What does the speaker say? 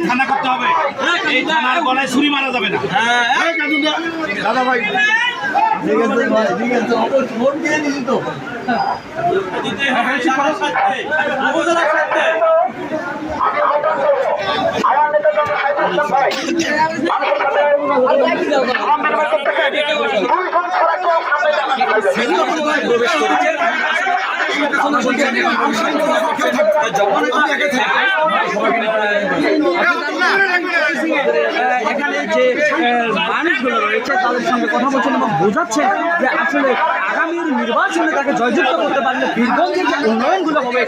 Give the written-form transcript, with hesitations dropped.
থানা করতে হবে, এই থানার গলায় ছুরি মারা যাবে না। দাদা ভাই এখানে যে মানুষগুলো রয়েছে তাদের সঙ্গে কথা বলছেন এবং বোঝাচ্ছে যে আসলে আগামীর নির্বাচনে তাকে জয়যুক্ত করতে পারলে বীরগঞ্জের যে উন্নয়নগুলো হবে